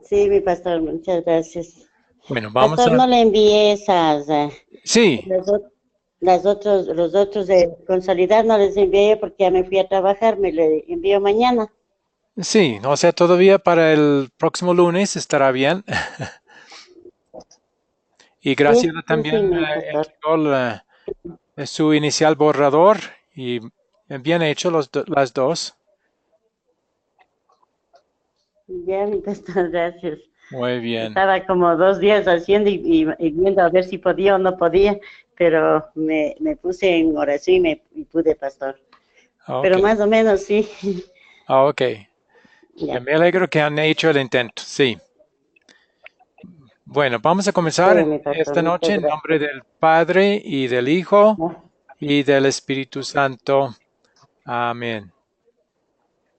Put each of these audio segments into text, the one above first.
Sí, mi pastor, muchas gracias. Bueno, vamos Pastor, a... no le envié esas, Sí, las, ot- los otros de consolidar, no les envié porque ya me fui a trabajar, me le envío mañana. sí, o sea, todavía para el próximo lunes estará bien. Y Sí, Graciela sí, también sí, mi pastor. entregó su inicial borrador y bien hecho las dos. Ya, mi pastor, gracias. Muy bien. Estaba como 2 días haciendo y viendo a ver si podía o no podía, pero me puse en oración y pude, pastor. Ok, Pero más o menos sí. ok. Ya, Me alegro que han hecho el intento. Sí. Bueno, vamos a comenzar sí, mi pastor, esta noche muchas en nombre gracias. del Padre y del Hijo Ya. y del Espíritu Santo. Amén.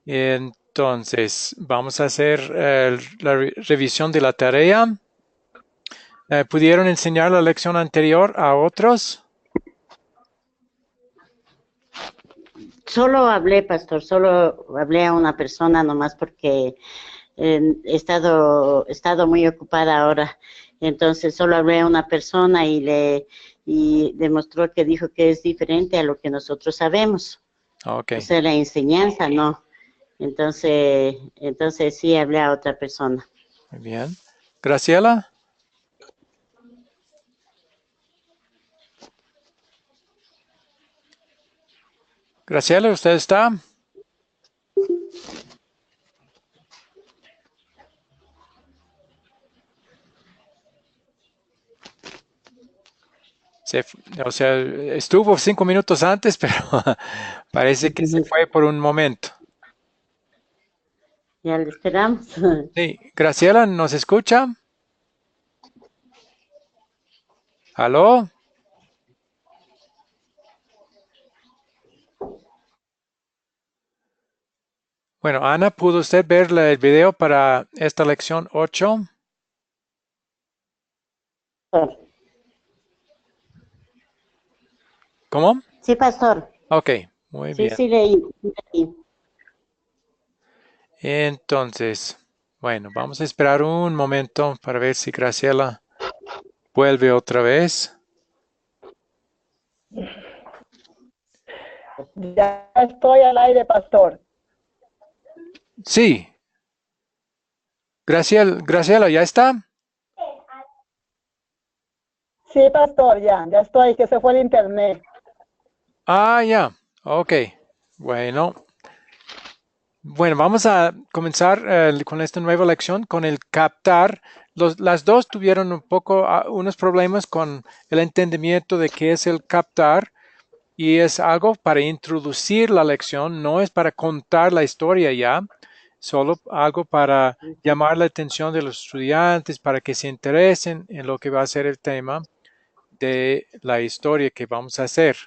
Entonces, vamos a hacer la revisión de la tarea. ¿Pudieron enseñar la lección anterior a otros? Solo hablé, pastor, solo hablé a una persona nomás porque he estado muy ocupada ahora. Entonces solo hablé a una persona y demostró que dijo que es diferente a lo que nosotros sabemos. Ok, O sea, la enseñanza, no. Entonces sí hablé a otra persona. muy bien. Graciela, Graciela, ¿usted está? O sea, estuvo 5 minutos antes, pero parece que se fue por un momento. Ya le esperamos. Sí, Graciela, ¿nos escucha? ¿Aló? Bueno, Ana, ¿pudo usted ver el video para esta lección 8? ¿Cómo? Sí, pastor. Ok, muy Sí, bien. sí leí. Sí leí. Entonces, bueno, vamos a esperar un momento para ver si Graciela vuelve otra vez. Ya estoy al aire, pastor. Sí, Graciela, ¿ya está? Sí, pastor, ya estoy, que se fue el internet. Ah, ya. Ok. Bueno, bueno, vamos a comenzar con esta nueva lección con el captar. Las dos tuvieron un poco unos problemas con el entendimiento de qué es el captar y es algo para introducir la lección, no es para contar la historia ya, solo algo para llamar la atención de los estudiantes, para que se interesen en lo que va a ser el tema de la historia que vamos a hacer.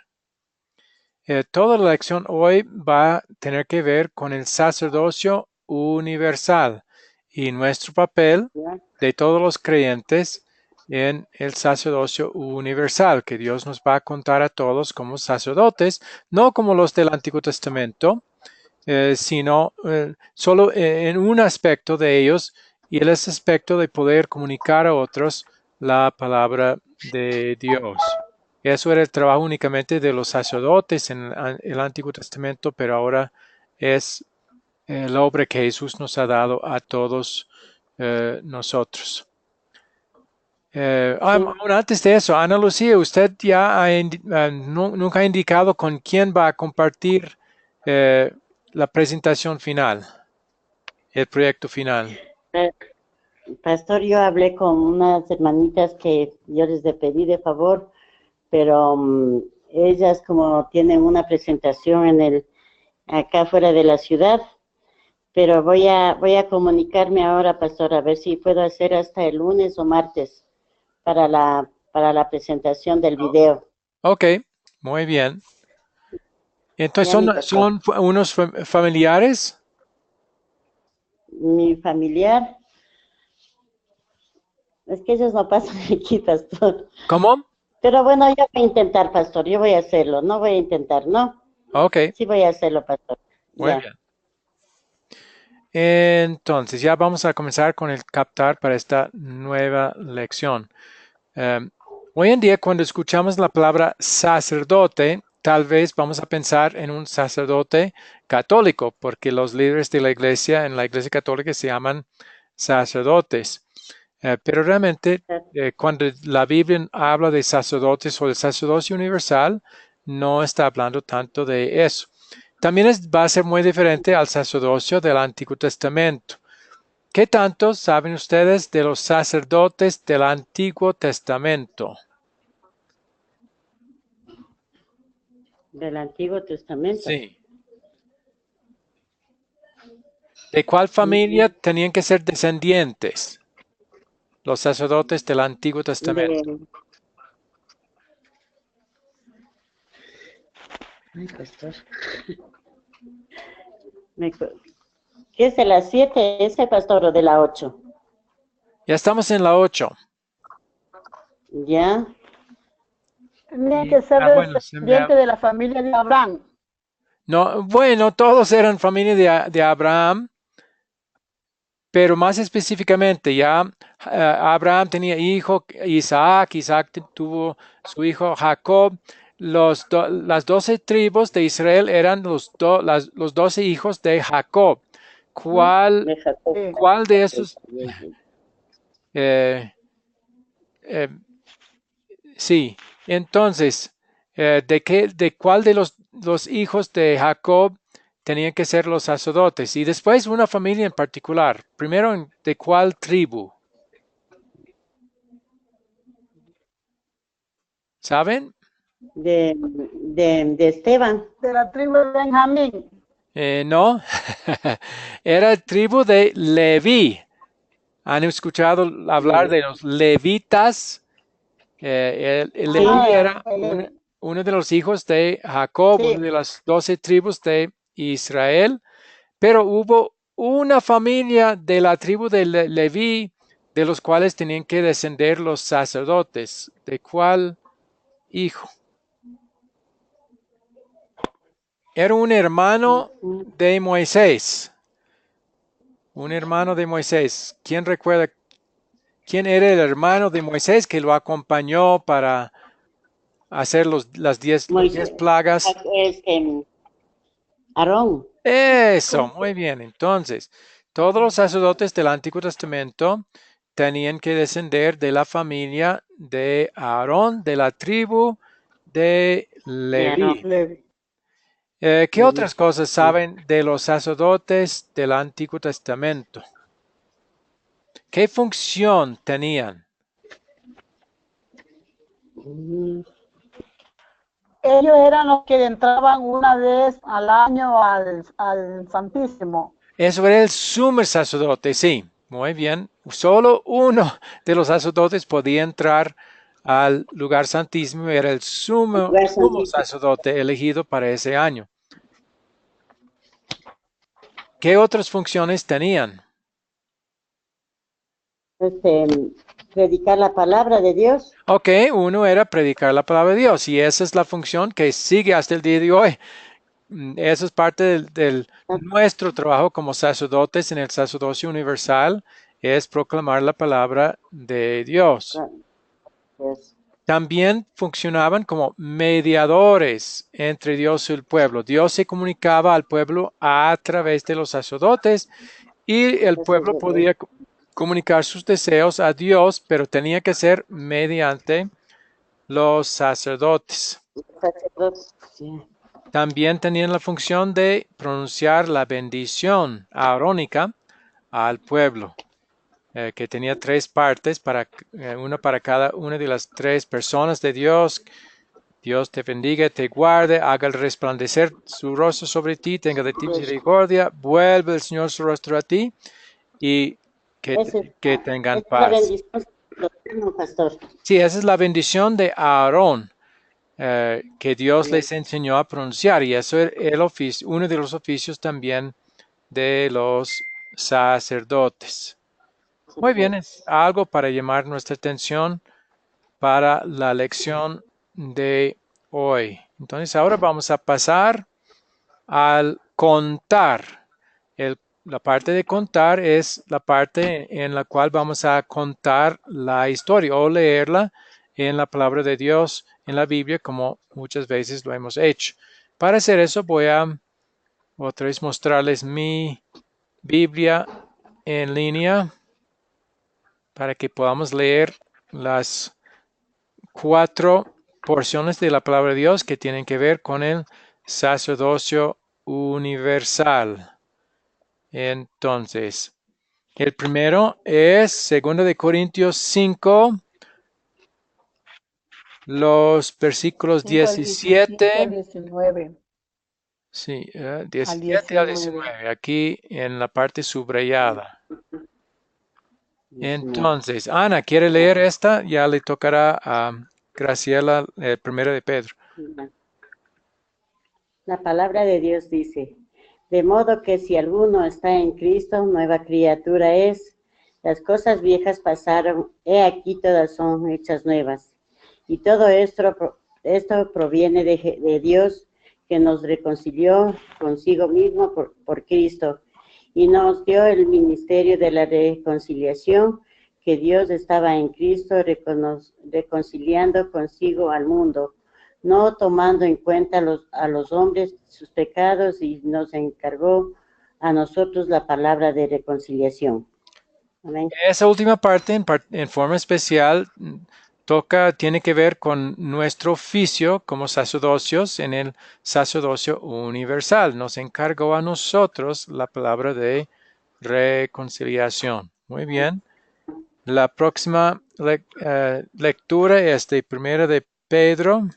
Toda la lección hoy va a tener que ver con el sacerdocio universal y nuestro papel Ya. de todos los creyentes en el sacerdocio universal, que Dios nos va a contar a todos como sacerdotes, no como los del Antiguo Testamento, sino solo en un aspecto de ellos, y el aspecto de poder comunicar a otros la palabra de Dios. Eso era el trabajo únicamente de los sacerdotes en el Antiguo Testamento, pero ahora es la obra que Jesús nos ha dado a todos nosotros. Sí. Aún antes de eso, Ana Lucía, usted ya nunca ha indicado con quién va a compartir eh, la presentación final, el proyecto final. Eh, Pastor, yo hablé con unas hermanitas que yo les pedí de favor, pero ellas como tienen una presentación acá fuera de la ciudad, pero voy a comunicarme ahora, pastor, a ver si puedo hacer hasta el lunes o martes para la presentación del video. Ok, muy bien. Entonces Ya, mi pastor. son unos familiares. Mi familiar, es que ellos no pasan aquí, pastor. ¿Cómo? Pero bueno, yo voy a intentar, pastor, yo voy a hacerlo, no voy a intentar, ¿no? Ok, Sí voy a hacerlo, pastor. muy Ya, bien. Entonces, ya vamos a comenzar con el captar para esta nueva lección. Hoy en día, cuando escuchamos la palabra sacerdote, tal vez vamos a pensar en un sacerdote católico, porque los líderes de la iglesia en la iglesia católica se llaman sacerdotes. Pero realmente, cuando la Biblia habla de sacerdotes o del sacerdocio universal, no está hablando tanto de eso. También va a ser muy diferente al sacerdocio del Antiguo Testamento. ¿Qué tanto saben ustedes de los sacerdotes del Antiguo Testamento? Del Antiguo Testamento. Sí. ¿De cuál familia tenían que ser descendientes los sacerdotes del Antiguo Testamento? Ay, pastor. ¿Qué es de las 7 ese, pastor, o de la 8? Ya estamos en la 8. ¿Ya? Tenía que ser Bueno, descendiente de la familia de Abraham. no, bueno, todos eran familia de Abraham, pero más específicamente ya Abraham tenía hijo Isaac, Isaac tuvo su hijo Jacob. Las 12 tribus de Israel eran los 12 hijos de Jacob. ¿Cuál De Jacob. Sí. ¿Cuál de esos? Sí, entonces, ¿de cuál de los hijos de Jacob tenían que ser los sacerdotes? Y después una familia en particular. Primero, ¿de cuál tribu? ¿Saben? De Esteban. De la tribu de Benjamín. No, era el tribu de Leví. ¿Han escuchado hablar de los levitas? Leví era uno de los hijos de Jacob, Sí. una de las 12 tribus de Israel, pero hubo una familia de la tribu de Leví de los cuales tenían que descender los sacerdotes. ¿De cuál hijo? Era un hermano de Moisés. Un hermano de Moisés. ¿Quién recuerda quién era el hermano de Moisés que lo acompañó para hacer las 10 plagas? Aarón. Eso, muy bien. Entonces, todos los sacerdotes del Antiguo Testamento tenían que descender de la familia de Aarón, de la tribu de Leví. ¿Qué otras cosas saben de los sacerdotes del Antiguo Testamento? ¿Qué función tenían? Ellos eran los que entraban una vez al año al Santísimo. Eso era el sumo sacerdote, sí, muy bien. Solo uno de los sacerdotes podía entrar al lugar santísimo, era el sumo sacerdote elegido para ese año. ¿Qué otras funciones tenían? Predicar la palabra de Dios. Ok, uno era predicar la palabra de Dios y esa es la función que sigue hasta el día de hoy. Eso es parte de nuestro trabajo como sacerdotes en el sacerdocio universal, es proclamar la palabra de Dios. También funcionaban como mediadores entre Dios y el pueblo. Dios se comunicaba al pueblo a través de los sacerdotes y el pueblo podía comunicar sus deseos a Dios, pero tenía que ser mediante los sacerdotes. También tenían la función de pronunciar la bendición arónica al pueblo, que tenía 3 partes, una para cada una de las 3 personas de Dios. Dios te bendiga, te guarde, haga resplandecer su rostro sobre ti, tenga de ti misericordia, vuelve el Señor su rostro a ti y que tengan paz. Sí, esa es la bendición de Aarón. Que Dios les enseñó a pronunciar y eso es uno de los oficios también de los sacerdotes. Muy bien, es algo para llamar nuestra atención para la lección de hoy. Entonces ahora vamos a pasar al contar la parte de contar es la parte en la cual vamos a contar la historia o leerla en la palabra de Dios, en la Biblia, como muchas veces lo hemos hecho. Para hacer eso voy a otra vez mostrarles mi Biblia en línea para que podamos leer las 4 porciones de la palabra de Dios que tienen que ver con el sacerdocio universal. Entonces, el primero es 2 de Corintios 5, los versículos 5 al 17 al 17, 19. sí, Al 17 al 19. 19, aquí en la parte subrayada. 19. Entonces, Ana, ¿quiere leer esta? Ya le tocará a Graciela, primero de Pedro. La palabra de Dios dice, de modo que si alguno está en Cristo, nueva criatura es. Las cosas viejas pasaron, he aquí todas son hechas nuevas. Y todo esto proviene de Dios, que nos reconcilió consigo mismo por Cristo y nos dio el ministerio de la reconciliación, que Dios estaba en Cristo reconciliando consigo al mundo, no tomando en cuenta a los hombres sus pecados, y nos encargó a nosotros la palabra de reconciliación. Amén. Esa última parte en forma especial tiene que ver con nuestro oficio como sacerdocios en el sacerdocio universal. Nos encargó a nosotros la palabra de reconciliación. Muy bien. La próxima lectura es de 1 de Pedro,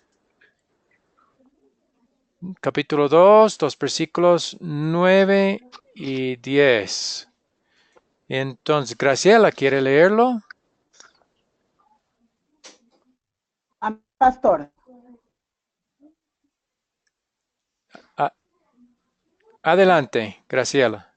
capítulo 2, los versículos 9 y 10. Entonces, Graciela, ¿quiere leerlo? Pastor. Adelante, Graciela.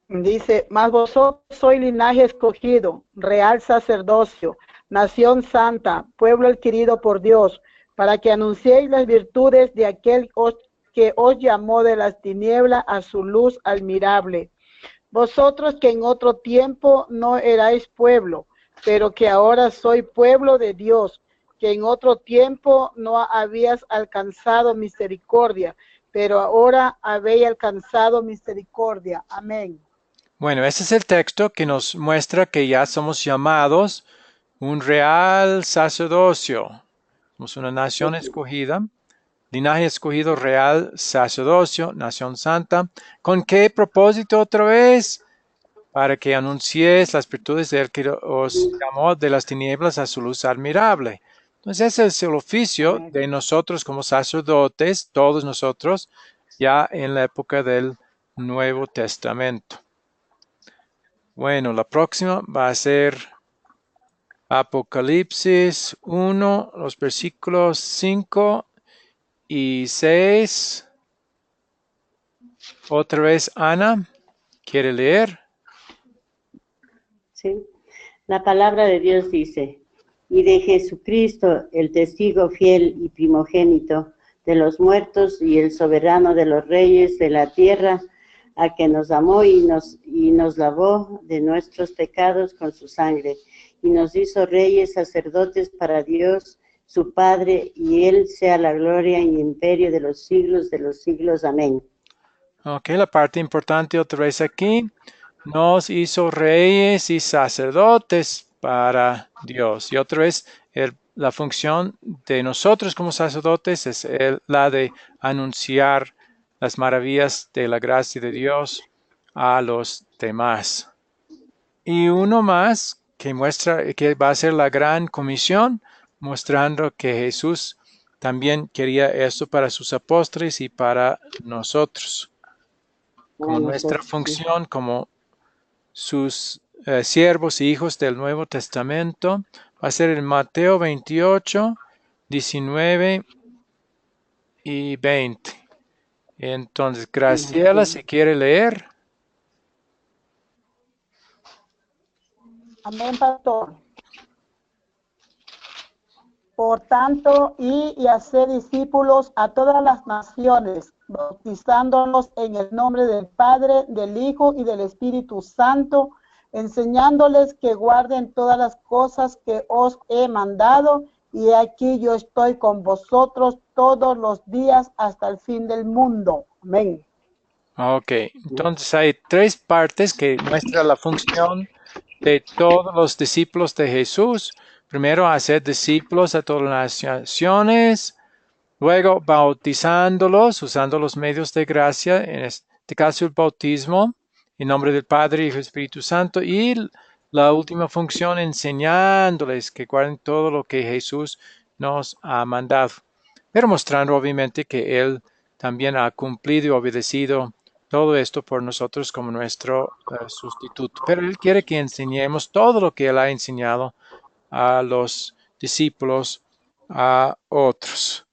Dice, mas vosotros sois linaje escogido, real sacerdocio, nación santa, pueblo adquirido por Dios, para que anunciéis las virtudes de aquel que os llamó de las tinieblas a su luz admirable. Vosotros que en otro tiempo no erais pueblo, pero que ahora sois pueblo de Dios, que en otro tiempo no habías alcanzado misericordia, pero ahora habéis alcanzado misericordia. Amén. Bueno, ese es el texto que nos muestra que ya somos llamados un real sacerdocio. Somos una nación escogida, linaje escogido, real sacerdocio, nación santa. ¿Con qué propósito otra vez? Para que anunciéis las virtudes del que os llamó de las tinieblas a su luz admirable. Entonces ese es el oficio de nosotros como sacerdotes, todos nosotros, ya en la época del Nuevo Testamento. Bueno, la próxima va a ser Apocalipsis 1, los versículos 5 y 6. Otra vez, Ana, ¿quiere leer? Sí. La palabra de Dios dice, y de Jesucristo, el testigo fiel y primogénito de los muertos y el soberano de los reyes de la tierra, a que nos amó y nos lavó de nuestros pecados con su sangre, y nos hizo reyes sacerdotes para Dios, su Padre, y Él sea la gloria y imperio de los siglos. Amén. Ok, la parte importante otra vez aquí. Nos hizo reyes y sacerdotes para Dios. Y otra vez, la función de nosotros como sacerdotes es la de anunciar las maravillas de la gracia de Dios a los demás. Y uno más que muestra que va a ser la gran comisión, mostrando que Jesús también quería esto para sus apóstoles y para nosotros. Como nuestra función como sus siervos y hijos del Nuevo Testamento va a ser en Mateo 28, 19 y 20. Entonces, Graciela, si quiere leer. Amén, pastor. Por tanto, y hacer discípulos a todas las naciones, bautizándolos en el nombre del Padre, del Hijo y del Espíritu Santo, enseñándoles que guarden todas las cosas que os he mandado, y aquí yo estoy con vosotros todos los días hasta el fin del mundo. Amén. Ok, entonces hay tres partes que muestran la función de todos los discípulos de Jesús. Primero, hacer discípulos a todas las naciones. Luego, bautizándolos, usando los medios de gracia, en este caso el bautismo, en nombre del Padre, Hijo y Espíritu Santo. Y la última función, enseñándoles que guarden todo lo que Jesús nos ha mandado. Pero mostrando obviamente que Él también ha cumplido y obedecido todo esto por nosotros como nuestro sustituto. Pero Él quiere que enseñemos todo lo que Él ha enseñado a los discípulos, a otros.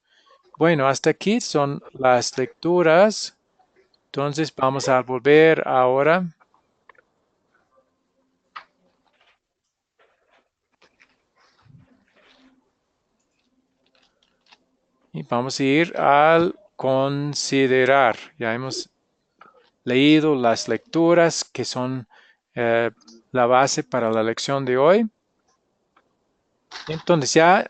Bueno, hasta aquí son las lecturas. Entonces vamos a volver ahora. Y vamos a ir al considerar. Ya hemos leído las lecturas que son la base para la lección de hoy. Entonces ya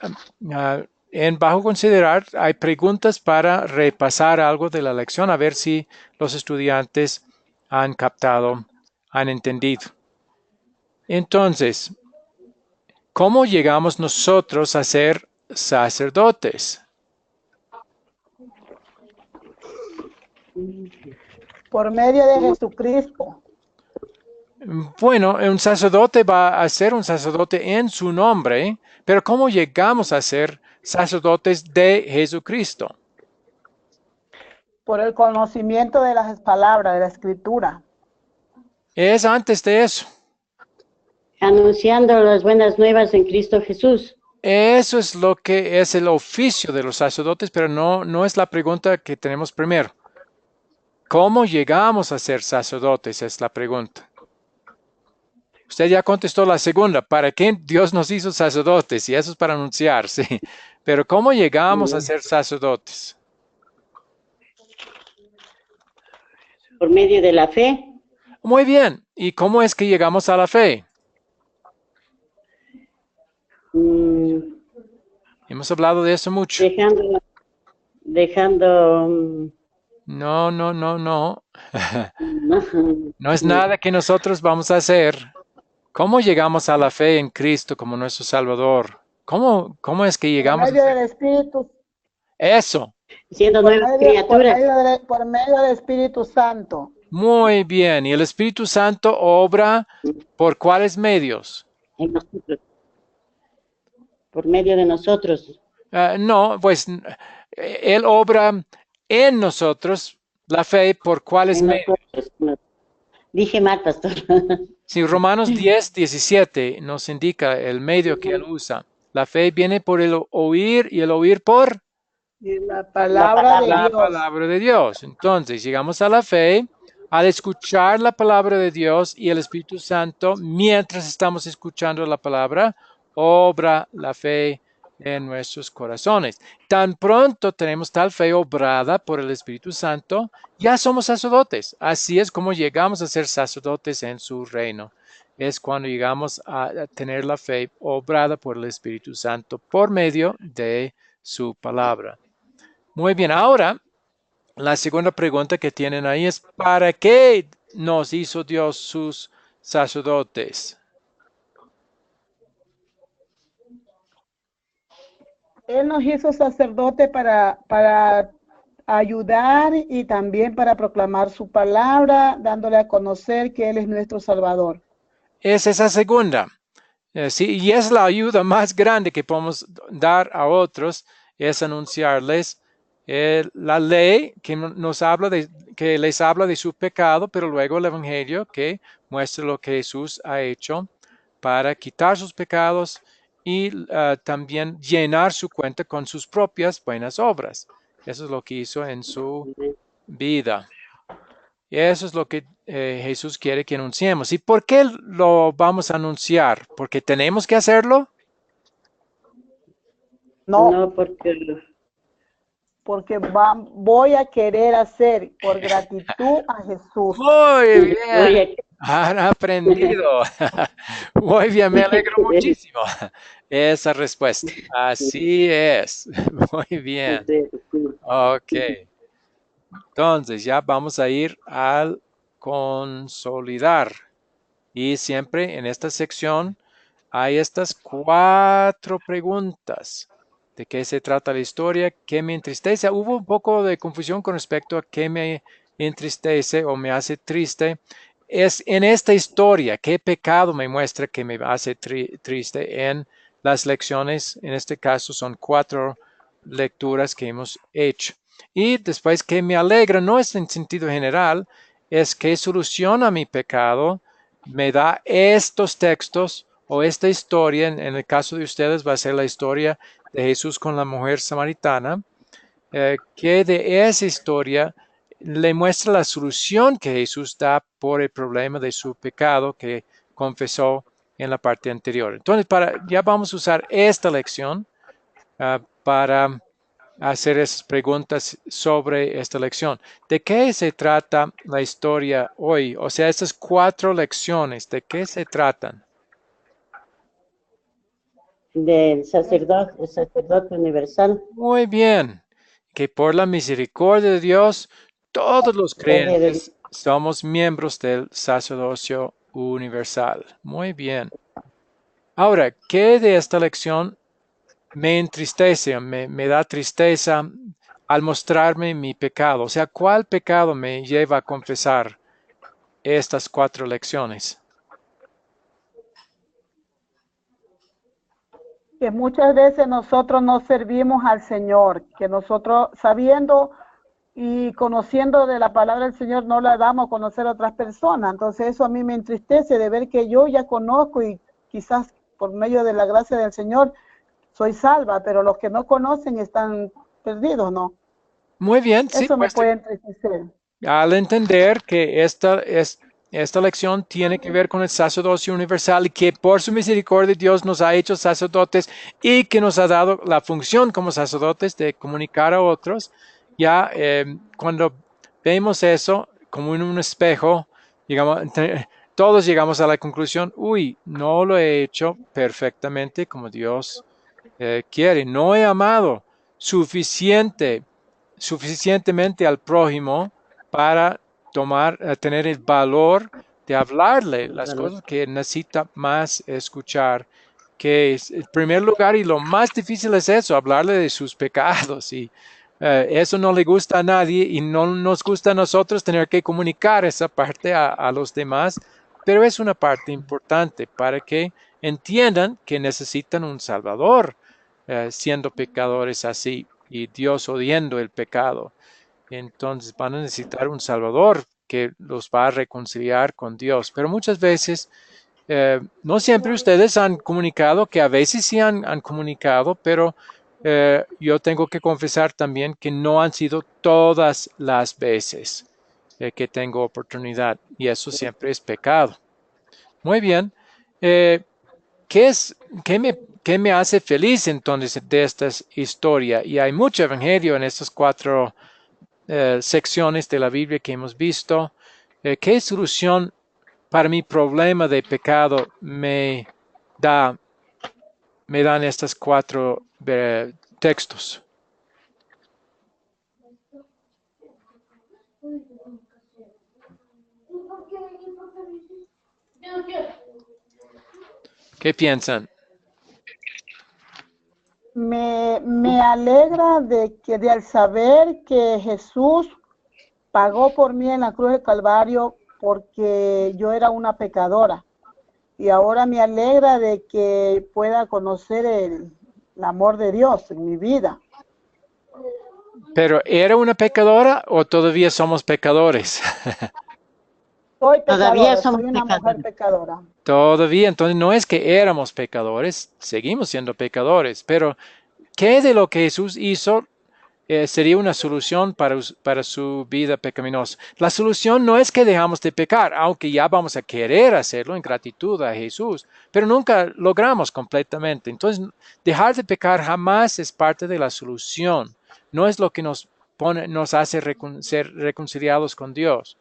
en bajo considerar hay preguntas para repasar algo de la lección, a ver si los estudiantes han captado, han entendido. Entonces, ¿cómo llegamos nosotros a ser sacerdotes? Por medio de Jesucristo. Bueno, un sacerdote va a ser un sacerdote en su nombre, pero ¿cómo llegamos a ser sacerdotes de Jesucristo? Por el conocimiento de las palabras, de la Escritura. Es antes de eso. Anunciando las buenas nuevas en Cristo Jesús. Eso es lo que es el oficio de los sacerdotes, pero no es la pregunta que tenemos primero. ¿Cómo llegamos a ser sacerdotes? Es la pregunta. Usted ya contestó la segunda. ¿Para qué Dios nos hizo sacerdotes? Y eso es para anunciar, sí. Pero ¿cómo llegamos a ser sacerdotes? Por medio de la fe. Muy bien. ¿Y cómo es que llegamos a la fe? Hemos hablado de eso mucho. Dejando. No. No. No es nada que nosotros vamos a hacer. ¿Cómo llegamos a la fe en Cristo como nuestro Salvador? ¿Cómo es que llegamos? Por medio del Espíritu. Eso. Siendo nuevas criaturas. Por medio del Espíritu Santo. Muy bien. ¿Y el Espíritu Santo obra por cuáles medios? En nosotros. Por medio de nosotros. No, pues Él obra en nosotros la fe por cuáles medios. Dije mal, pastor. Sí, Romanos 10:17 nos indica el medio que Él usa. La fe viene por el oír y el oír por la palabra de Dios. Palabra de Dios. Entonces, llegamos a la fe al escuchar la palabra de Dios, y el Espíritu Santo, mientras estamos escuchando la palabra, obra la fe en nuestros corazones. Tan pronto tenemos tal fe obrada por el Espíritu Santo, ya somos sacerdotes. Así es como llegamos a ser sacerdotes en su reino. Es cuando llegamos a tener la fe obrada por el Espíritu Santo por medio de su palabra. Muy bien, ahora la segunda pregunta que tienen ahí es: ¿para qué nos hizo Dios sus sacerdotes? Él nos hizo sacerdote para ayudar y también para proclamar su palabra, dándole a conocer que Él es nuestro Salvador. Es esa segunda. Sí, y es la ayuda más grande que podemos dar a otros, es anunciarles la ley que nos habla que les habla de su pecado, pero luego el evangelio que muestra lo que Jesús ha hecho para quitar sus pecados y también llenar su cuenta con sus propias buenas obras. Eso es lo que hizo en su vida. Y eso es lo que Jesús quiere que anunciemos. ¿Y por qué lo vamos a anunciar? ¿Porque tenemos que hacerlo? No, porque porque voy a querer hacer por gratitud a Jesús. Muy bien. Oye, Han aprendido. Muy bien, me alegro muchísimo. Esa respuesta. Así es. Muy bien. Ok. Entonces ya vamos a ir al consolidar. Y siempre en esta sección hay estas 4 preguntas. ¿De qué se trata la historia? ¿Qué me entristece? Hubo un poco de confusión con respecto a qué me entristece o me hace triste. Es en esta historia, ¿qué pecado me muestra que me hace triste? En las lecciones, en este caso son 4 lecturas que hemos hecho. Y después, ¿qué me alegra? No es en sentido general, es que soluciona mi pecado, me da estos textos o esta historia. En el caso de ustedes va a ser la historia de Jesús con la mujer samaritana, que de esa historia le muestra la solución que Jesús da por el problema de su pecado que confesó en la parte anterior. Entonces, ya vamos a usar esta lección para hacer esas preguntas sobre esta lección. ¿De qué se trata la historia hoy? O sea, estas 4 lecciones, ¿de qué se tratan? del sacerdote universal. Muy bien, que por la misericordia de Dios, todos los creyentes somos miembros del sacerdocio universal. Muy bien. Ahora, ¿qué de esta lección me entristece, me da tristeza al mostrarme mi pecado? O sea, ¿cuál pecado me lleva a confesar estas 4 lecciones? Que muchas veces nosotros no servimos al Señor, que nosotros sabiendo y conociendo de la palabra del Señor no la damos a conocer a otras personas. Entonces eso a mí me entristece de ver que yo ya conozco y quizás por medio de la gracia del Señor soy salva, pero los que no conocen están perdidos, ¿no? Muy bien, sí, Eso me pues puede entristecer. al entender que esta lección tiene que ver con el sacerdocio universal y que por su misericordia Dios nos ha hecho sacerdotes y que nos ha dado la función como sacerdotes de comunicar a otros, ya cuando vemos eso como en un espejo, digamos, todos llegamos a la conclusión, uy, no lo he hecho perfectamente como Dios quiere, no he amado suficientemente al prójimo para tener el valor de hablarle las cosas que necesita más escuchar, que es en primer lugar y lo más difícil es eso, hablarle de sus pecados y eso no le gusta a nadie y no nos gusta a nosotros tener que comunicar esa parte a los demás, pero es una parte importante para que entiendan que necesitan un Salvador siendo pecadores así y Dios odiando el pecado. Entonces van a necesitar un Salvador que los va a reconciliar con Dios. Pero muchas veces, no siempre ustedes han comunicado, que a veces sí han comunicado, pero yo tengo que confesar también que no han sido todas las veces que tengo oportunidad y eso siempre es pecado. Muy bien. ¿Qué es, qué me hace feliz entonces de esta historia? Y hay mucho evangelio en estas 4 secciones de la Biblia que hemos visto. ¿Qué solución para mi problema de pecado da, me dan estos 4 textos? ¿Qué piensan? Me alegra de al saber que Jesús pagó por mí en la cruz del Calvario porque yo era una pecadora. Y ahora me alegra de que pueda conocer el amor de Dios en mi vida. ¿Pero era una pecadora o todavía somos pecadores? Soy pecadora, Todavía somos soy una mujer pecadora. Todavía, entonces no es que éramos pecadores, seguimos siendo pecadores, pero ¿qué de lo que Jesús hizo sería una solución para su vida pecaminosa? La solución no es que dejamos de pecar, aunque ya vamos a querer hacerlo en gratitud a Jesús, pero nunca logramos completamente. Entonces, dejar de pecar jamás es parte de la solución. no es lo que nos hace ser reconciliados con Dios.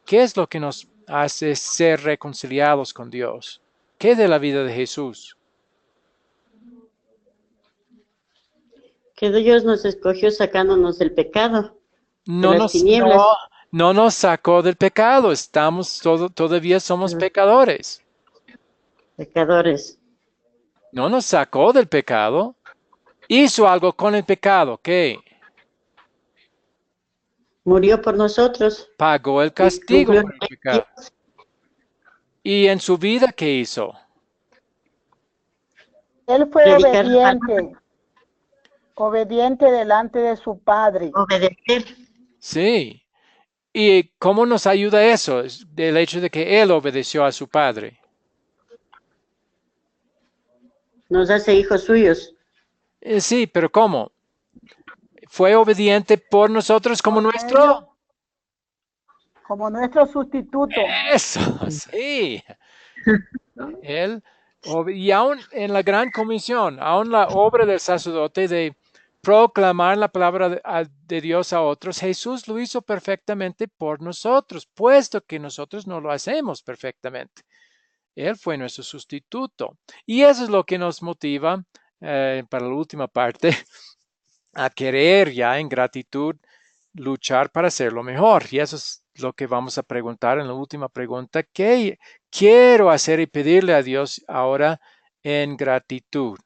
¿Qué es lo que nos hace ser reconciliados con Dios? ¿Qué de la vida de Jesús? Que Dios nos escogió sacándonos del pecado, de No las nos, no, tinieblas, no nos sacó del pecado, todavía somos de pecadores. pecadores. No nos sacó del pecado, hizo algo con el pecado, ¿qué? Murió por nosotros Pagó el y castigo cumplió por el pecado. ¿Y en su vida qué hizo? Él fue predicar la palabra, obediente delante de su Padre. obedecer. Sí. ¿Y cómo nos ayuda eso? Es del hecho de que él obedeció a su padre. Nos hace hijos suyos. Sí, pero ¿cómo? ¿Fue obediente por nosotros como Por medio, nuestro? como nuestro sustituto. Eso, sí. Él, y aún en la gran comisión, aún la obra del sacerdote de proclamar la palabra de Dios a otros, Jesús lo hizo perfectamente por nosotros, puesto que nosotros no lo hacemos perfectamente. Él fue nuestro sustituto. Y eso es lo que nos motiva, para la última parte, a querer ya en gratitud luchar para hacerlo mejor. Y eso es lo que vamos a preguntar en la última pregunta. ¿Qué quiero hacer y pedirle a Dios ahora en gratitud?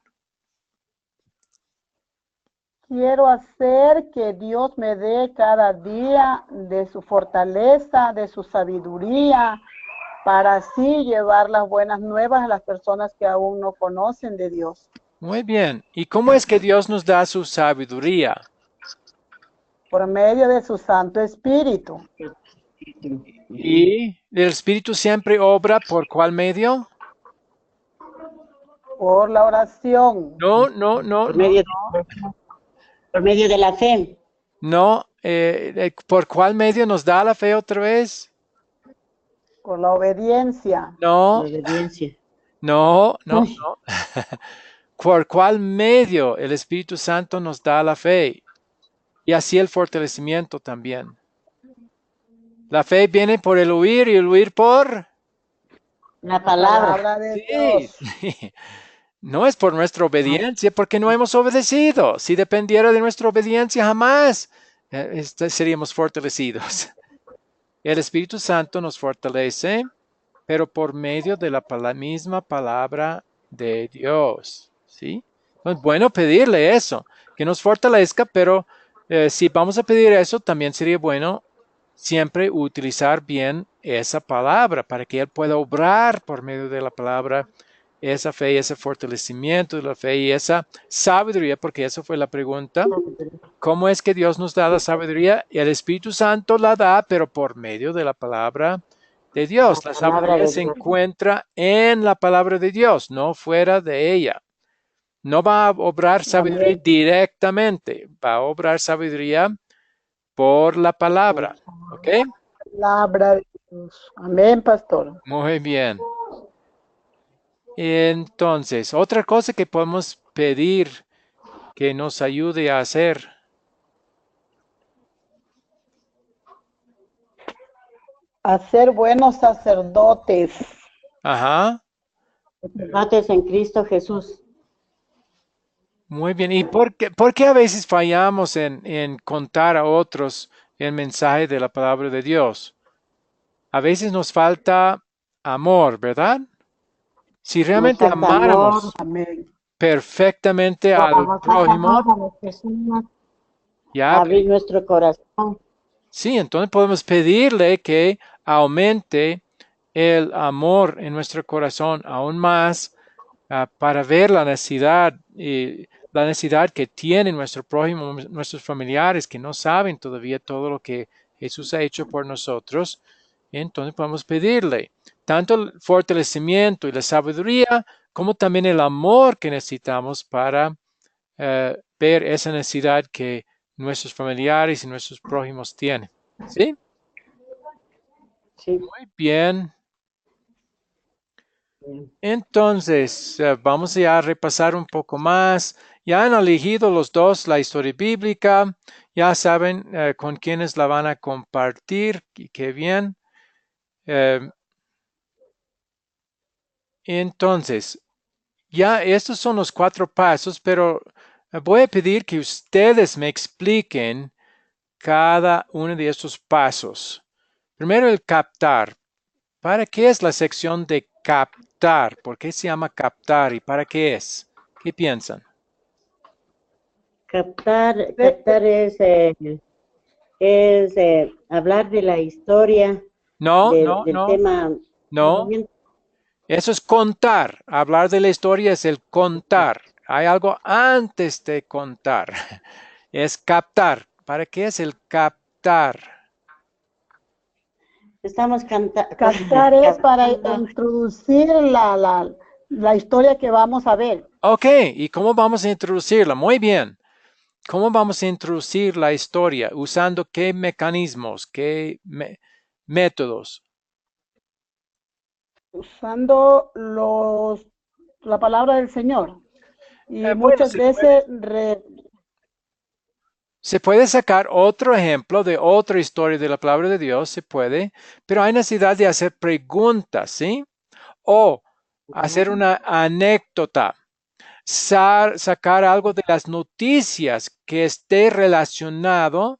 Quiero hacer que Dios me dé cada día de su fortaleza, de su sabiduría, para así llevar las buenas nuevas a las personas que aún no conocen de Dios. Muy bien. ¿Y cómo es que Dios nos da su sabiduría? Por medio de su Santo Espíritu, ¿Y el Espíritu siempre obra por cuál medio? por la oración, No, no, no, por no, medio por medio de la fe, no. ¿Por cuál medio nos da la fe otra vez? por la obediencia, la No, obediencia. no, no, Uy, no. ¿Por cuál medio el Espíritu Santo nos da la fe? Y así el fortalecimiento también. La fe viene por el oír y el oír por... la la palabra. palabra de Sí, Dios. sí. No es por nuestra obediencia, porque no hemos obedecido. Si dependiera de nuestra obediencia, jamás seríamos fortalecidos. El Espíritu Santo nos fortalece, pero por medio de la misma palabra de Dios. ¿Sí? Es bueno pedirle eso, que nos fortalezca, pero si vamos a pedir eso, también sería bueno siempre utilizar bien esa palabra para que Él pueda obrar por medio de la palabra esa fe y ese fortalecimiento de la fe y esa sabiduría, porque esa fue la pregunta. ¿Cómo es que Dios nos da la sabiduría? El Espíritu Santo la da, pero por medio de la palabra de La Dios. La palabra sabiduría de se Dios. encuentra en la palabra de Dios, no fuera de ella. No va a obrar sabiduría Amén. directamente, va a obrar sabiduría por la palabra. ¿Ok? Palabra de Dios. Amén, pastor. Muy bien. Entonces, otra cosa que podemos pedir que nos ayude a hacer. A ser buenos sacerdotes. Ajá. Sacerdotes en Cristo Jesús. Muy bien. ¿Y por qué a veces fallamos en contar a otros el mensaje de la palabra de Dios? A veces nos falta amor, ¿verdad? Si Nos realmente falta amor. amáramos Amén. perfectamente al Nos falta amor prójimo, a las personas. ya, Abrir nuestro corazón. sí, entonces podemos pedirle que aumente el amor en nuestro corazón aún más, para ver la necesidad que tiene nuestro prójimo, nuestros familiares que no saben todavía todo lo que Jesús ha hecho por nosotros. Entonces podemos pedirle tanto el fortalecimiento y la sabiduría como también el amor que necesitamos para ver esa necesidad que nuestros familiares y nuestros prójimos tienen. ¿Sí? Sí. Muy bien. Entonces, vamos ya a repasar un poco más. Ya han elegido los dos la historia bíblica. Ya saben con quiénes la van a compartir. Y qué bien. Entonces, ya estos son los 4 pasos, pero voy a pedir que ustedes me expliquen cada uno de estos pasos. Primero, el captar. ¿Para qué es la sección de captar? ¿Por qué se llama captar y para qué es? ¿Qué piensan? Captar es hablar de la historia No, del tema. no. Eso es contar. Hablar de la historia es el contar. Hay algo antes de contar. Es captar. ¿Para qué es el captar? Estamos Captar es para captando. introducir la historia que vamos a ver. Ok, ¿y cómo vamos a introducirla? Muy bien. ¿Cómo vamos a introducir la historia? ¿Usando qué mecanismos, qué métodos? Usando la palabra del Señor. Y Bueno, muchas veces se puede sacar otro ejemplo de otra historia de la palabra de Dios, se puede, pero hay necesidad de hacer preguntas, ¿sí? O hacer una anécdota, sacar algo de las noticias que esté relacionado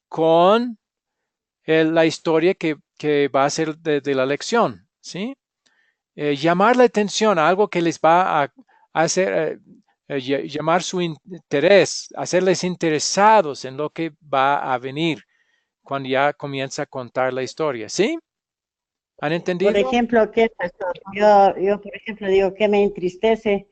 con la historia que va a ser de la lección, ¿sí? Llamar la atención a algo que les va a hacer, llamar su interés, hacerles interesados en lo que va a venir cuando ya comienza a contar la historia, ¿sí? ¿Han Por entendido? ejemplo, ¿qué pasó? Yo, por ejemplo, digo que me entristece.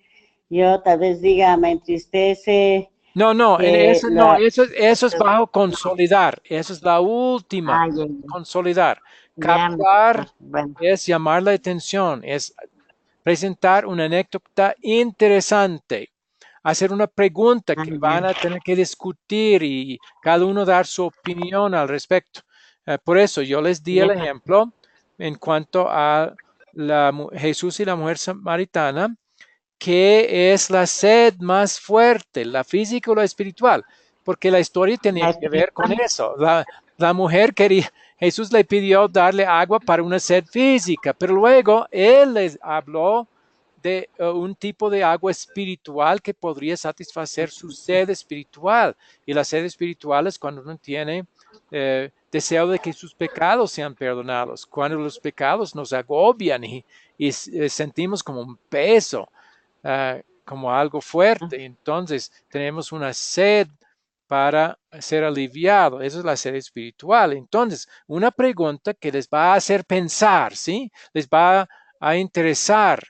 Yo tal vez diga, me entristece No, no, en que eso no, la... eso es bajo No, consolidar, eso es la última, ah, ya, consolidar. ya, Captar bueno, es llamar la atención, es presentar una anécdota interesante, hacer una pregunta ah, que ya, van a tener que discutir y cada uno dar su opinión al respecto. Por eso yo les di el ya. ejemplo en cuanto a Jesús y la mujer samaritana, que es la sed más fuerte, la física o la espiritual, porque la historia tenía La que ver con espiritual. eso. La mujer quería, Jesús le pidió darle agua para una sed física, pero luego él les habló de un tipo de agua espiritual que podría satisfacer su sed espiritual. Y la sed espiritual es cuando uno tiene deseo de que sus pecados sean perdonados, cuando los pecados nos agobian y sentimos como un peso, como algo fuerte. Entonces tenemos una sed para ser aliviado. Esa es la sed espiritual. Entonces, una pregunta que les va a hacer pensar, ¿sí? Les va a interesar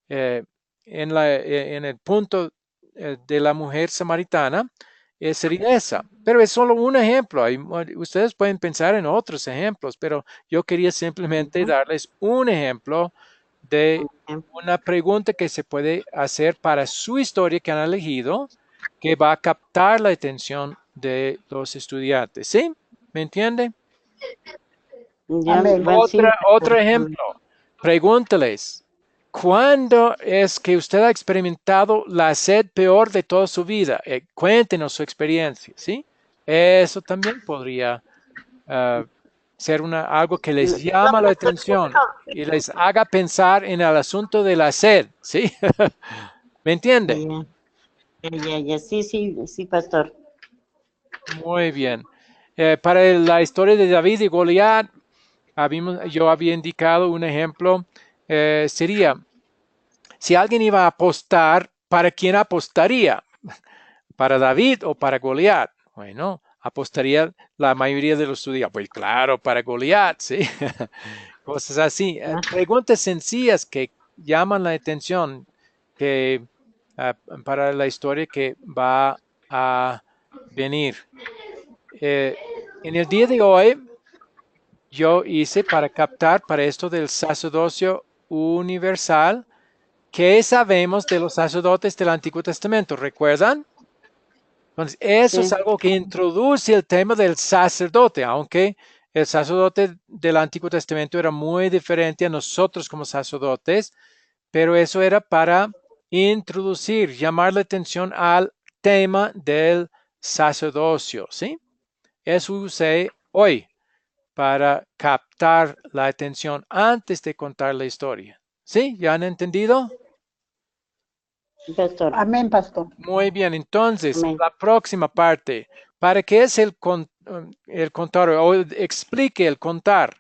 eh, en el punto de la mujer samaritana, sería esa. Pero es solo un ejemplo. Ustedes pueden pensar en otros ejemplos, pero yo quería simplemente Ujú, darles un ejemplo de ujú. una pregunta que se puede hacer para su historia que han elegido, que va a captar la atención de los estudiantes. ¿Sí? ¿Me entiende? Ya, amén. bueno, sí, Otro amén. ejemplo. Pregúntales, ¿cuándo es que usted ha experimentado la sed peor de toda su vida? Cuéntenos su experiencia, ¿sí? Eso también podría ah, ser algo que les llama la atención y les haga pensar en el asunto de la sed, ¿sí? ¿Me entiende? Ya, ya, sí, sí, sí, pastor. Muy bien. Para la historia de David y Goliat, yo había indicado un ejemplo, sería, si alguien iba a apostar, ¿para quién apostaría? ¿Para David o para Goliat? Bueno, apostaría la mayoría de los estudiantes. Pues claro, para Goliat, ¿sí? Cosas así. Ah, Preguntas sencillas que llaman la atención que, para la historia que va a venir. Eh, en el día de hoy, yo hice para captar para esto del sacerdocio universal. ¿Qué sabemos de los sacerdotes del Antiguo Testamento? ¿Recuerdan? Entonces, eso es sí, algo que introduce el tema del sacerdote, aunque el sacerdote del Antiguo Testamento era muy diferente a nosotros como sacerdotes, pero eso era para introducir, llamar la atención al tema del sacerdocio, ¿sí? Eso usé hoy para captar la atención antes de contar la historia. ¿Sí? ¿Ya han entendido? Pastor. Amén, pastor. Muy bien, entonces, Amén. la próxima parte, ¿para qué es el contar o explique el contar?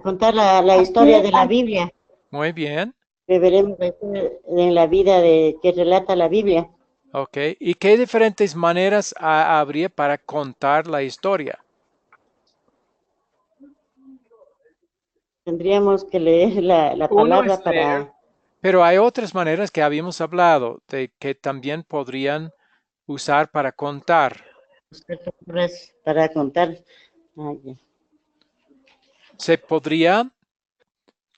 Contar la historia Aquí, de la Biblia, Muy bien, que veremos en la vida que relata la Biblia. ok. ¿Y qué diferentes maneras habría para contar la historia? Tendríamos que leer la Uno es palabra leer, para pero hay otras maneras que habíamos hablado de que también podrían usar para contar. buscar palabras para contar. Ya. Se podría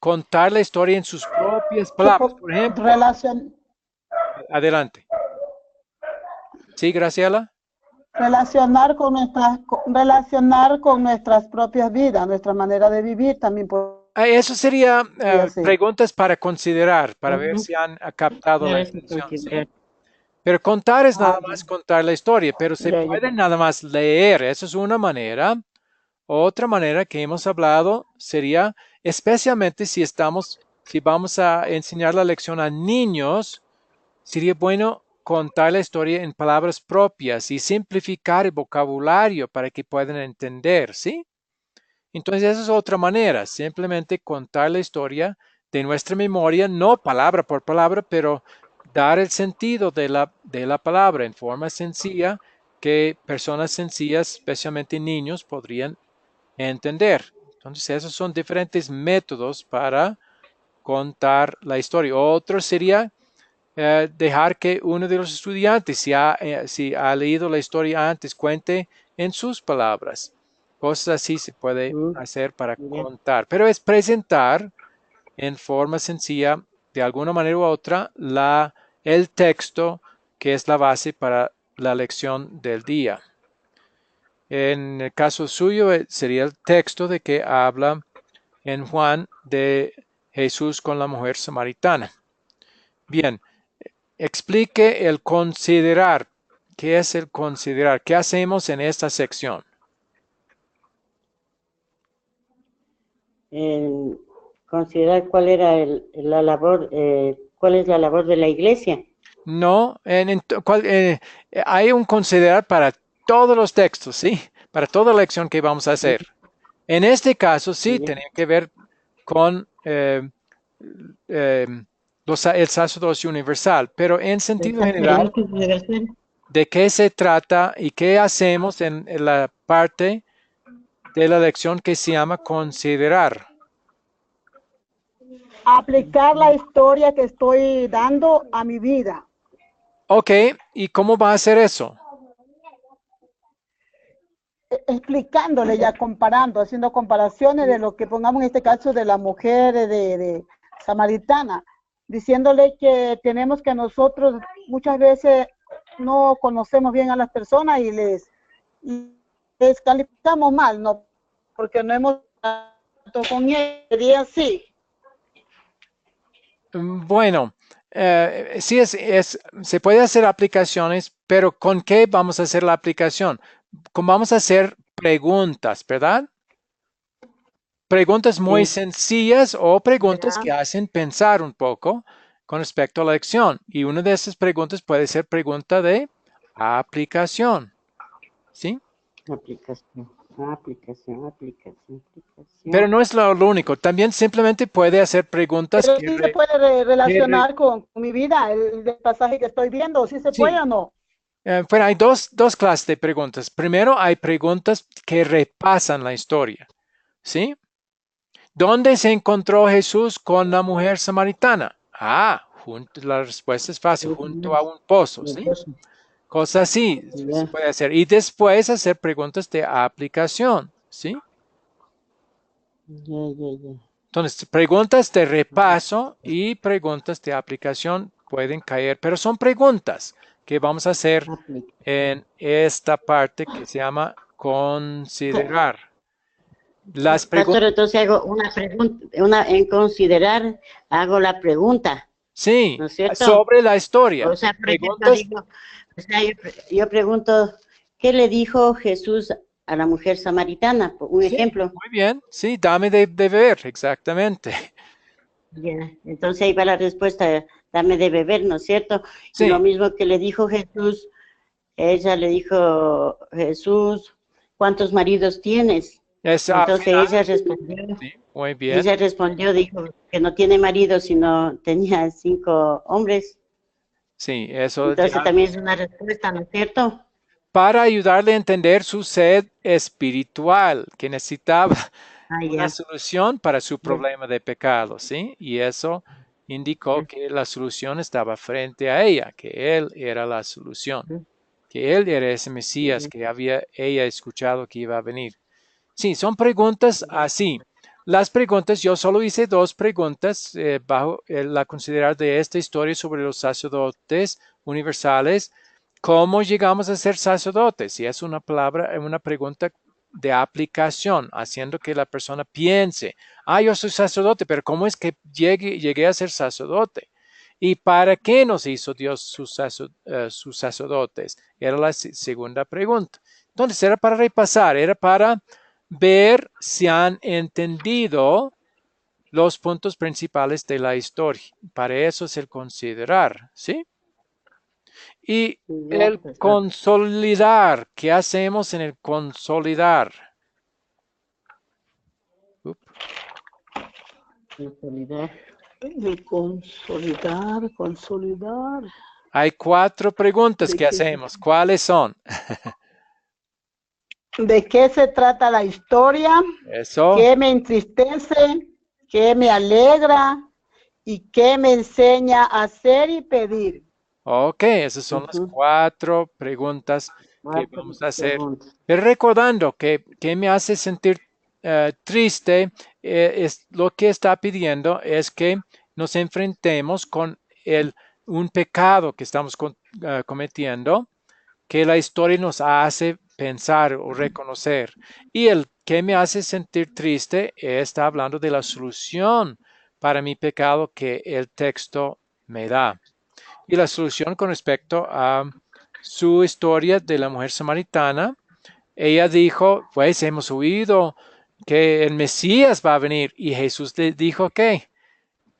contar la historia en sus propias palabras. Por ejemplo, relacion- adelante. ¿Sí, Graciela? relacionar con nuestras propias vidas, nuestra manera de vivir también Eso sería podría ser. preguntas para considerar, para ver Ujú. si han captado la Claro, eso atención, ¿sí? considerar. Pero contar es nada Ah, más contar la historia, pero se Ya, ya. puede nada más leer. Eso es una manera. Otra manera que hemos hablado sería, especialmente si vamos a enseñar la lección a niños, sería bueno contar la historia en palabras propias y simplificar el vocabulario para que puedan entender, ¿sí? Entonces, esa es otra manera, simplemente contar la historia de nuestra memoria, no palabra por palabra, pero dar el sentido de la palabra en forma sencilla que personas sencillas, especialmente niños, podrían entender. Entonces, esos son diferentes métodos para contar la historia. Otro sería dejar que uno de los estudiantes, si ha leído la historia antes, cuente en sus palabras. Cosas así se puede Mm, hacer para ya. contar, pero es presentar en forma sencilla, de alguna manera u otra, el texto que es la base para la lección del día. En el caso suyo sería el texto de que habla en Juan de Jesús con la mujer samaritana. Bien, explique el considerar. ¿Qué es el considerar? ¿Qué hacemos en esta sección? Eh, considerar cuál era la labor, cuál es la labor de la iglesia. No, hay un considerar para todos los textos, ¿sí? Para toda lección que vamos a hacer. En este caso, sí, Ya. tiene que ver con eh, el sacerdocio universal, pero en El sentido general, sacerdocio universal. ¿de qué se trata y qué hacemos en la parte de la lección que se llama considerar? Aplicar la historia que estoy dando a mi vida, Ok, ¿y cómo va a hacer eso? explicándole ya, comparando, haciendo comparaciones de lo que pongamos en este caso de la mujer de samaritana, diciéndole que tenemos que nosotros muchas veces no conocemos bien a las personas y les calificamos mal, ¿no? Porque no hemos tratado con ellos, sería así. Bueno, sí se puede hacer aplicaciones, pero ¿con qué vamos a hacer la aplicación? Vamos a hacer preguntas, ¿verdad? Preguntas muy Sí, sencillas o preguntas Ya. que hacen pensar un poco con respecto a la lección. Y una de esas preguntas puede ser pregunta de aplicación, ¿sí? aplicación, Pero aplicación. no es lo único. También simplemente puede hacer preguntas Pero sí se puede que re- relacionar con mi vida, el pasaje que estoy viendo, ¿sí se puede sí. o no? Bueno, hay dos clases de preguntas. Primero, hay preguntas que repasan la historia, ¿sí? ¿Dónde se encontró Jesús con la mujer samaritana? La respuesta es fácil, junto a un pozo, ¿sí? Cosas así se Ya, puede hacer. Y después hacer preguntas de aplicación, ¿sí? ya. Entonces, preguntas de repaso y preguntas de aplicación pueden caer, pero son preguntas que vamos a hacer Aplica. en esta parte que se llama considerar. Las Pastor, preguntas, entonces hago una pregunta, en considerar, hago la pregunta, sí, ¿no es cierto? sobre la historia. O sea, por ejemplo, Preguntas, digo, o sea, yo pregunto, ¿qué le dijo Jesús a la mujer samaritana? Por un sí, ejemplo. muy bien, sí, dame de beber, exactamente. Ya, entonces ahí va la respuesta, dame de beber, ¿no es cierto? Y lo Sí, mismo que le dijo Jesús, ella le dijo, Jesús, ¿cuántos maridos tienes? es al Entonces final, sí, muy bien. ella respondió, dijo que no tiene marido, sino tenía 5 hombres. Sí, eso Entonces ya. también es una respuesta, ¿no es cierto? Para ayudarle a entender su sed espiritual, que necesitaba Ah, una ya, solución para su ya, problema de pecado, ¿sí? Y eso indicó que la solución estaba frente a ella, que él era la solución, que él era ese Mesías ya, que había ella escuchado que iba a venir. Sí, son preguntas así. Las preguntas, yo solo hice dos preguntas bajo la considerar de esta historia sobre los sacerdotes universales. ¿Cómo llegamos a ser sacerdotes? Y es una palabra, una pregunta de aplicación, haciendo que la persona piense, yo soy sacerdote, pero ¿cómo es que llegué a ser sacerdote? ¿Y para qué nos hizo Dios sus sacerdotes? Era la segunda pregunta. Entonces, era para repasar, era para ver si han entendido los puntos principales de la historia. Para eso es el considerar, ¿sí? Y ya, el pastor. consolidar. ¿Qué hacemos en el consolidar? Up. Consolidar. De consolidar, consolidar. Hay cuatro preguntas ¿De que qué, hacemos. ¿Cuáles son? de qué se trata la historia? Eso. ¿Qué me entristece? ¿Qué me alegra? ¿Y qué me enseña a hacer y pedir? Ok, esas son las Ujú, cuatro preguntas que cuatro vamos a hacer. preguntas. Pero recordando que me hace sentir triste, es lo que está pidiendo es que nos enfrentemos con un pecado que estamos cometiendo, que la historia nos hace pensar o reconocer. Y el que me hace sentir triste está hablando de la solución para mi pecado que el texto me da. Y la solución con respecto a su historia de la mujer samaritana, ella dijo, pues hemos oído que el Mesías va a venir y Jesús le dijo que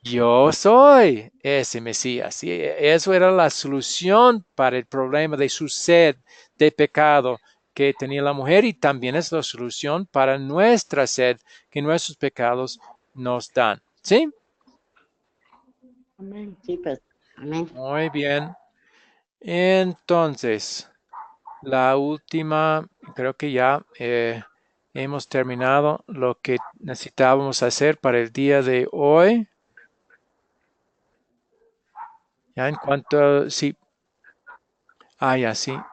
yo soy ese Mesías. Y eso era la solución para el problema de su sed de pecado que tenía la mujer y también es la solución para nuestra sed que nuestros pecados nos dan. ¿Sí? Amén. Sí, pastor. Amén. Muy bien. Entonces, la última, creo que ya hemos terminado lo que necesitábamos hacer para el día de hoy. Ya en cuanto, sí, ya sí.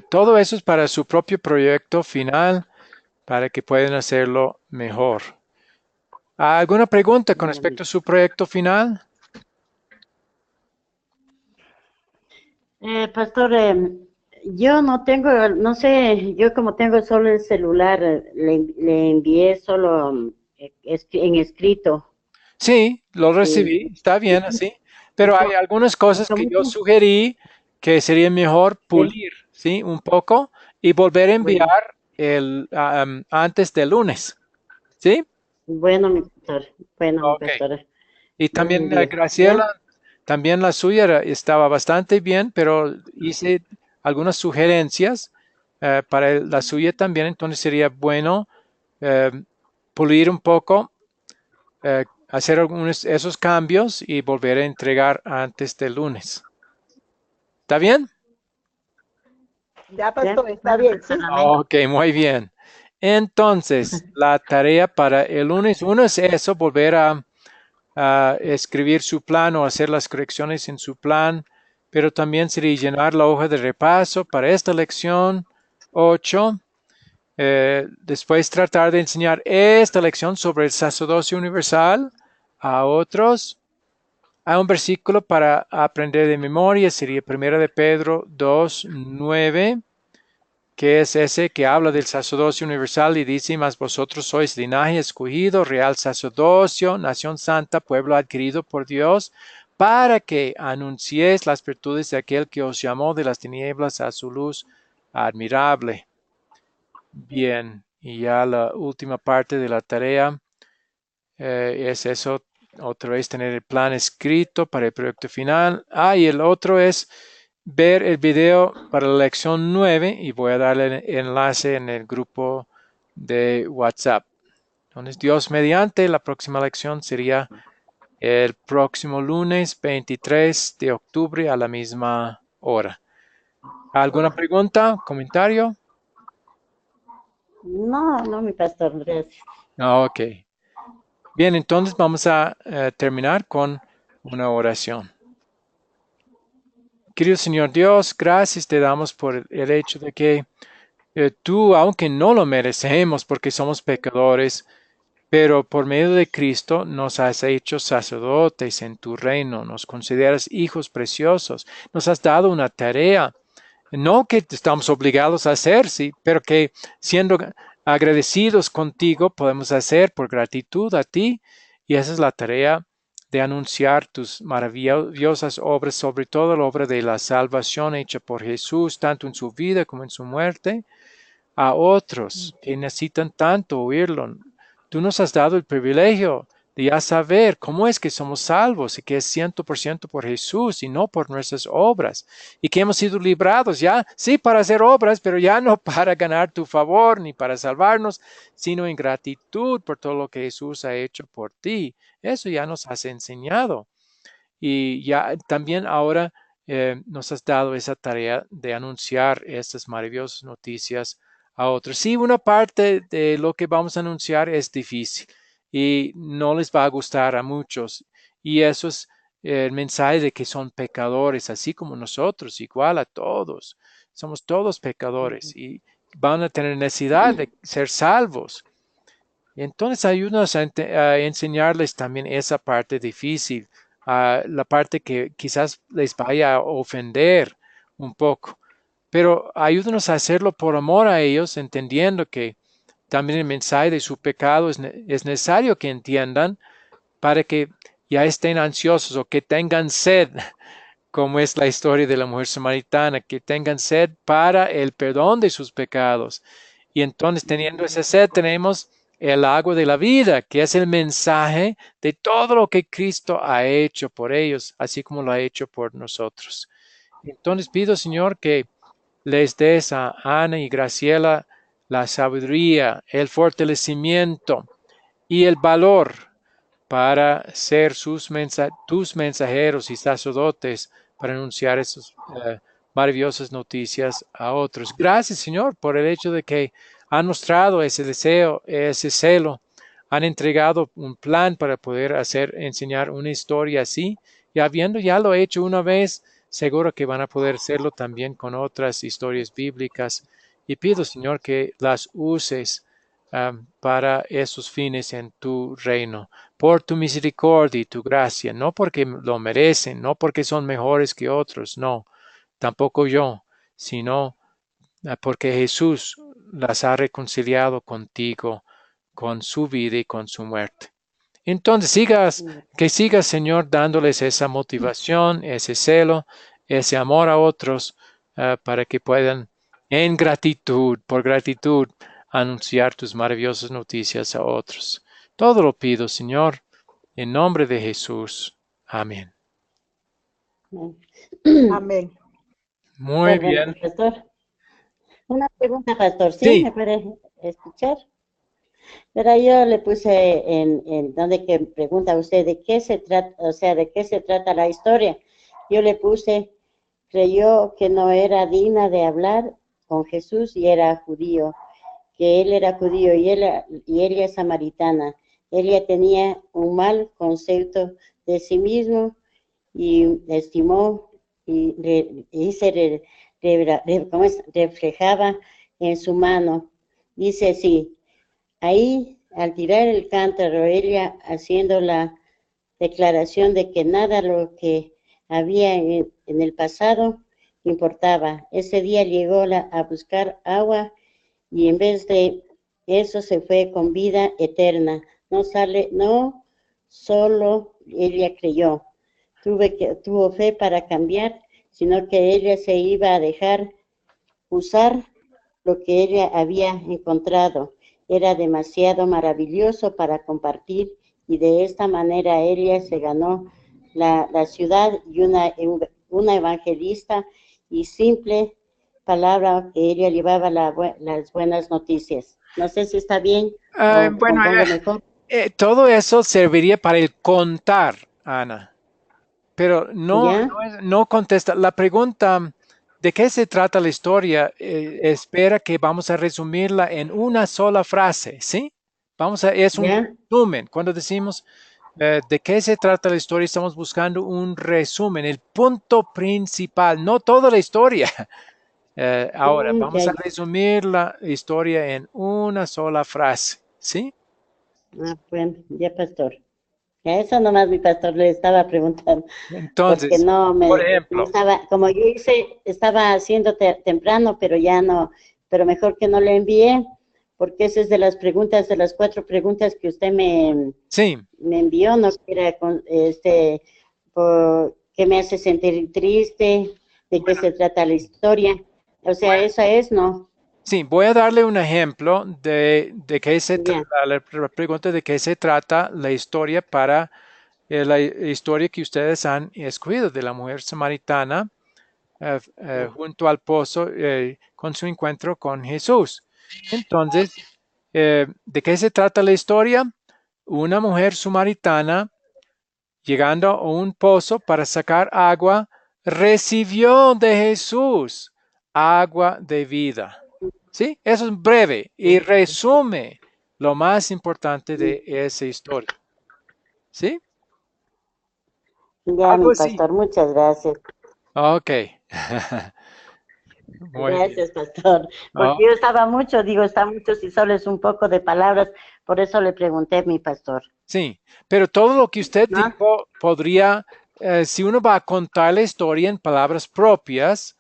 Todo eso es para su propio proyecto final, para que puedan hacerlo mejor. ¿Alguna pregunta con Bueno. respecto a su proyecto final? Pastor, yo no tengo, no sé, yo como tengo solo el celular, le envié solo en escrito. Sí, lo Y, recibí, está bien y, así, y pero hay co- algunas y cosas que como yo que- sugerí que sería mejor sí, pulir, ¿sí? Un poco y volver a bueno, enviar antes del lunes, ¿sí? bueno, mi pastor, bueno, mi Ok. pastora, Y yo le también envío, ¿ya? Graciela, también la suya estaba bastante bien, pero hice algunas sugerencias para la suya también, entonces sería bueno eh, pulir un poco, hacer algunos esos cambios y volver a entregar antes del lunes. ¿Está bien? Ya, ¿Ya? pastor, está Bueno, bien, ¿sí? pastor, amén. Ok, muy bien. Entonces, la tarea para el lunes, uno es eso, volver a escribir su plan o hacer las correcciones en su plan, pero también sería llenar la hoja de repaso para esta lección 8. Después tratar de enseñar esta lección sobre el sacerdocio universal a otros. Hay un versículo para aprender de memoria, sería 1 de Pedro 2:9. que es ese que habla del sacerdocio universal y dice, mas vosotros sois linaje escogido, real sacerdocio, nación santa, pueblo adquirido por Dios, para que anunciéis las virtudes de aquel que os llamó de las tinieblas a su luz admirable. Bien, y ya la última parte de la tarea es eso, otra vez tener el plan escrito para el proyecto final. Y el otro es ver el video para la lección 9 y voy a darle el enlace en el grupo de WhatsApp. Entonces, Dios mediante, la próxima lección sería el próximo lunes 23 de octubre a la misma hora. ¿Alguna pregunta, comentario? No, no, mi pastor, gracias. Ok. Bien, entonces vamos a terminar con una oración. Querido Señor Dios, gracias te damos por el hecho de que tú, aunque no lo merecemos porque somos pecadores, pero por medio de Cristo nos has hecho sacerdotes en tu reino, nos consideras hijos preciosos, nos has dado una tarea, no que estamos obligados a hacer, sí, pero que siendo agradecidos contigo podemos hacer por gratitud a ti, y esa es la tarea de anunciar tus maravillosas obras, sobre todo la obra de la salvación hecha por Jesús, tanto en su vida como en su muerte, a otros que necesitan tanto oírlo. Tú nos has dado el privilegio de ya saber cómo es que somos salvos y que es 100% por Jesús y no por nuestras obras, y que hemos sido librados ya, sí, para hacer obras, pero ya no para ganar tu favor ni para salvarnos, sino en gratitud por todo lo que Jesús ha hecho por ti. Eso ya nos has enseñado. Y ya también ahora nos has dado esa tarea de anunciar estas maravillosas noticias a otros. Sí, una parte de lo que vamos a anunciar es difícil y no les va a gustar a muchos. Y eso es el mensaje de que son pecadores, así como nosotros, igual a todos. Somos todos pecadores y van a tener necesidad de ser salvos. Entonces ayúdanos a enseñarles también esa parte difícil, la parte que quizás les vaya a ofender un poco, pero ayúdanos a hacerlo por amor a ellos, entendiendo que también el mensaje de su pecado es necesario que entiendan para que ya estén ansiosos o que tengan sed, como es la historia de la mujer samaritana, que tengan sed para el perdón de sus pecados. Y entonces, teniendo esa sed, tenemos el agua de la vida, que es el mensaje de todo lo que Cristo ha hecho por ellos, así como lo ha hecho por nosotros. Entonces pido, Señor, que les des a Ana y Graciela la sabiduría, el fortalecimiento y el valor para ser tus mensajeros y sacerdotes para anunciar esas maravillosas noticias a otros. Gracias, Señor, por el hecho de que han mostrado ese deseo, ese celo, han entregado un plan para poder enseñar una historia así, y habiendo ya lo hecho una vez, seguro que van a poder hacerlo también con otras historias bíblicas. Y pido, Señor, que las uses para esos fines en tu reino, por tu misericordia y tu gracia, no porque lo merecen, no porque son mejores que otros, no, tampoco yo, sino porque Jesús las ha reconciliado contigo con su vida y con su muerte. Entonces que sigas, Señor, dándoles esa motivación, ese celo, ese amor a otros, para que puedan en gratitud, por gratitud, anunciar tus maravillosas noticias a otros. Todo lo pido, Señor, en nombre de Jesús. Amén. Amén. Muy Perdón, bien. pastor. Una pregunta, pastor. ¿Sí? Sí, ¿Me puede escuchar? Pero yo le puse en donde que pregunta usted de qué se trata, o sea, de qué se trata la historia. Yo le puse, creyó que no era digna de hablar con Jesús y era judío, que él era judío y ella es samaritana. Ella tenía un mal concepto de sí mismo y estimó y se reflejaba en su mano. Dice así. Ahí, al tirar el cántaro, ella haciendo la declaración de que nada lo que había en el pasado importaba. Ese día llegó a buscar agua y en vez de eso se fue con vida eterna. No solo ella creyó, tuvo fe para cambiar, sino que ella se iba a dejar usar lo que ella había encontrado. Era demasiado maravilloso para compartir y de esta manera ella se ganó la ciudad y una evangelista y simple palabra que ella llevaba las buenas noticias. No sé si está bien o Bueno, compongo mejor. todo eso serviría para el contar, Ana, pero ¿Ya? no contesta. La pregunta, ¿de qué se trata la historia? Espera que vamos a resumirla en una sola frase, ¿sí? Es un ¿Ya? resumen. Cuando decimos de qué se trata la historia, estamos buscando un resumen, el punto principal, no toda la historia. Ahora, vamos Ya, a ya. resumir la historia en una sola frase, ¿sí? Bueno, ya, pastor. Ya eso nomás mi pastor le estaba preguntando, porque Entonces, no por no ejemplo, estaba, como yo estaba haciendo temprano, pero ya no, pero mejor que no le envié, porque esa es de las preguntas, de las 4 preguntas que usted sí, me envió, no quiera qué me hace sentir triste, de qué bueno, se trata la historia, o sea, esa es, no, sí, voy a darle un ejemplo de qué se ya, trata, la pregunta de qué se trata la historia para la historia que ustedes han escogido de la mujer samaritana junto al pozo con su encuentro con Jesús. Entonces, ¿de qué se trata la historia? Una mujer samaritana llegando a un pozo para sacar agua, recibió de Jesús agua de vida. ¿Sí? Eso es breve y resume lo más importante de esa historia. ¿Sí? ya, Algo mi así. pastor, muchas gracias. Ok. Muy bien. Gracias, pastor. Porque yo Ok. estaba mucho, digo, está mucho, si solo es un poco de palabras, por eso le pregunté a mi pastor. Sí, pero todo lo que usted ¿no? dijo podría, si uno va a contar la historia en palabras propias,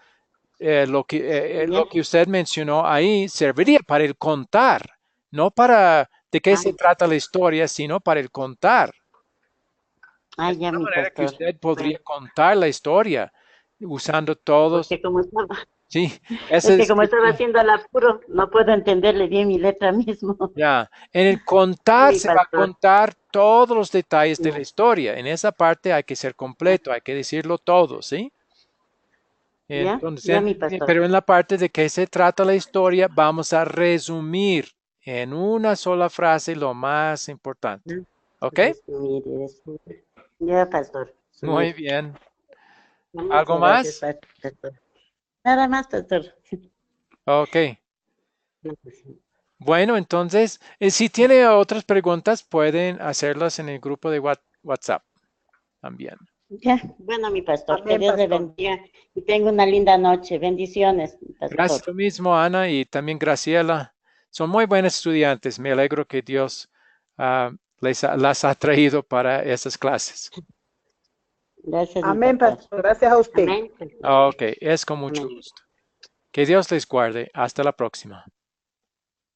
lo ¿Ya? que usted mencionó ahí serviría para el contar, no para de qué Ah, se trata la historia, sino para el contar. Es ya, una mi manera que pastor. usted Bueno, podría contar la historia usando todos. porque como estaba, Sí, ese es que es como estaba haciendo al apuro, no puedo entenderle bien mi letra mismo. ya. En el Ya, contar mi se va a pastor. contar todos los detalles de la Ya, historia. En esa parte hay que ser completo, hay que decirlo todo, ¿sí? Entonces, ya, mi pastor. pero en la parte de qué se trata la historia, vamos a resumir en una sola frase lo más importante. Ah, ¿Ok? resumir, resumir. Ya, pastor. Muy Resumir. bien. ¿Algo Muchas gracias, más? pastor. Nada más, pastor. Ok. Bueno, entonces, si tiene otras preguntas, pueden hacerlas en el grupo de WhatsApp también. Ya, bueno, mi pastor, que Amén, Dios le pastor. bendiga y tenga una linda noche. Bendiciones, pastor. Gracias lo mismo, Ana, y también Graciela. Son muy buenos estudiantes. Me alegro que Dios las ha traído para esas clases. Gracias, mi Amén, pastor. pastor. Gracias a usted. Amén. Ok, es con mucho Amén. gusto. Que Dios les guarde. Hasta la próxima.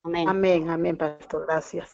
Amén. Amén, amén, pastor. Gracias.